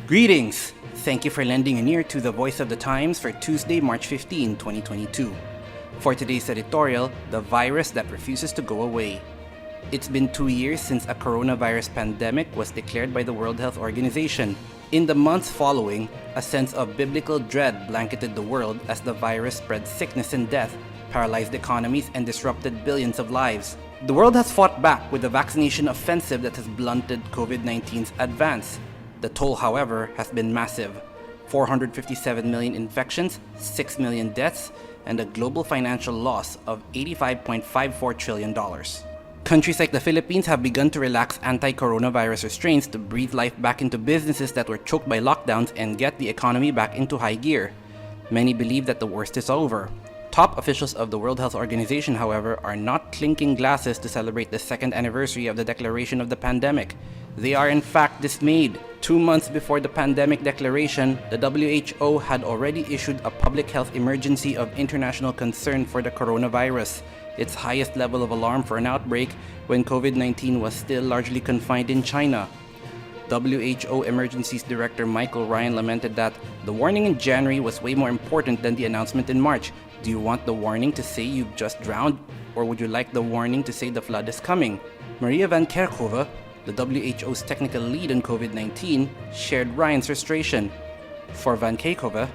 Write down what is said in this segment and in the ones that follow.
Greetings! Thank you for lending an ear to the Voice of the Times for Tuesday, March 15, 2022. For today's editorial, the virus that refuses to go away. It's been 2 years since a coronavirus pandemic was declared by the World Health Organization. In the months following, a sense of biblical dread blanketed the world as the virus spread sickness and death, paralyzed economies, and disrupted billions of lives. The world has fought back with a vaccination offensive that has blunted COVID-19's advance. The toll, however, has been massive. 457 million infections, 6 million deaths, and a global financial loss of $85.54 trillion. Countries like the Philippines have begun to relax anti-coronavirus restraints to breathe life back into businesses that were choked by lockdowns and get the economy back into high gear. Many believe that the worst is over. Top officials of the World Health Organization, however, are not clinking glasses to celebrate the second anniversary of the declaration of the pandemic. They are in fact dismayed. 2 months before the pandemic declaration, the WHO had already issued a public health emergency of international concern for the coronavirus, its highest level of alarm for an outbreak when COVID-19 was still largely confined in China. WHO Emergencies Director Michael Ryan lamented that the warning in January was way more important than the announcement in March. Do you want the warning to say you've just drowned, or would you like the warning to say the flood is coming? Maria van Kerkhove, the WHO's technical lead on COVID-19, shared Ryan's frustration. For van Kerkhove,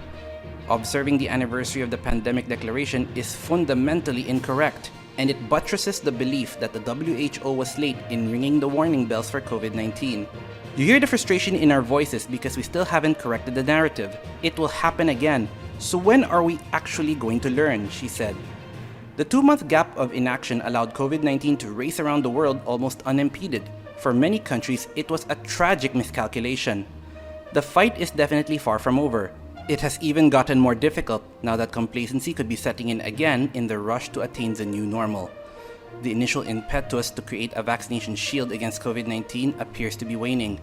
observing the anniversary of the pandemic declaration is fundamentally incorrect, and it buttresses the belief that the WHO was late in ringing the warning bells for COVID-19. You hear the frustration in our voices because we still haven't corrected the narrative. It will happen again. So when are we actually going to learn, she said. The 2-month gap of inaction allowed COVID-19 to race around the world almost unimpeded. For many countries, it was a tragic miscalculation. The fight is definitely far from over. It has even gotten more difficult now that complacency could be setting in again in the rush to attain the new normal. The initial impetus to create a vaccination shield against COVID-19 appears to be waning.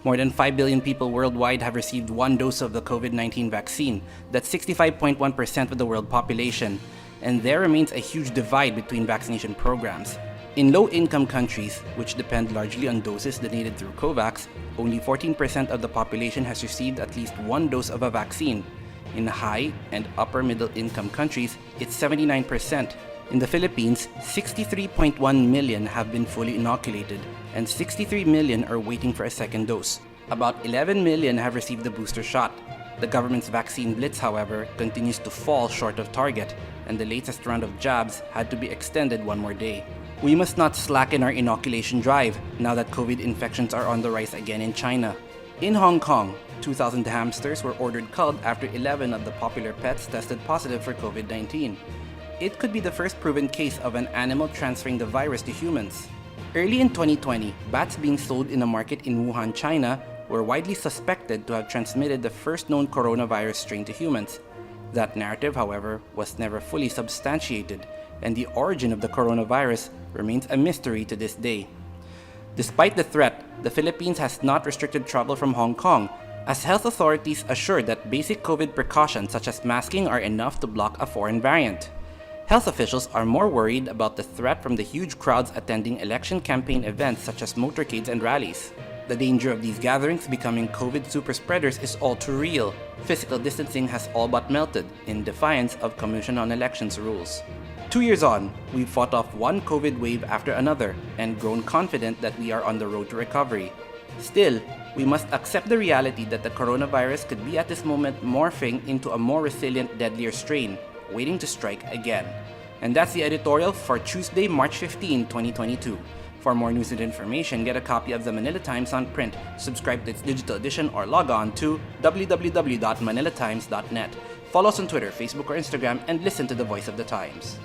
More than 5 billion people worldwide have received 1 dose of the COVID-19 vaccine. That's 65.1% of the world population. And there remains a huge divide between vaccination programs. In low-income countries, which depend largely on doses donated through COVAX, only 14% of the population has received at least 1 dose of a vaccine. In high and upper-middle-income countries, it's 79%. In the Philippines, 63.1 million have been fully inoculated, and 63 million are waiting for a second dose. About 11 million have received the booster shot. The government's vaccine blitz, however, continues to fall short of target, and the latest round of jabs had to be extended 1 more day. We must not slacken our inoculation drive now that COVID infections are on the rise again in China. In Hong Kong, 2,000 hamsters were ordered culled after 11 of the popular pets tested positive for COVID-19. It could be the first proven case of an animal transferring the virus to humans. Early in 2020, bats being sold in a market in Wuhan, China, were widely suspected to have transmitted the first known coronavirus strain to humans. That narrative, however, was never fully substantiated, and the origin of the coronavirus remains a mystery to this day. Despite the threat, the Philippines has not restricted travel from Hong Kong, as health authorities assure that basic COVID precautions such as masking are enough to block a foreign variant. Health officials are more worried about the threat from the huge crowds attending election campaign events such as motorcades and rallies. The danger of these gatherings becoming COVID super spreaders is all too real. Physical distancing has all but melted in defiance of Commission on Elections rules. 2 years on, we've fought off one COVID wave after another and grown confident that we are on the road to recovery. Still, we must accept the reality that the coronavirus could be at this moment morphing into a more resilient, deadlier strain, waiting to strike again. And that's the editorial for Tuesday, March 15, 2022. For more news and information, get a copy of the Manila Times on print, subscribe to its digital edition, or log on to www.manilatimes.net. Follow us on Twitter, Facebook, or Instagram, and listen to the Voice of the Times.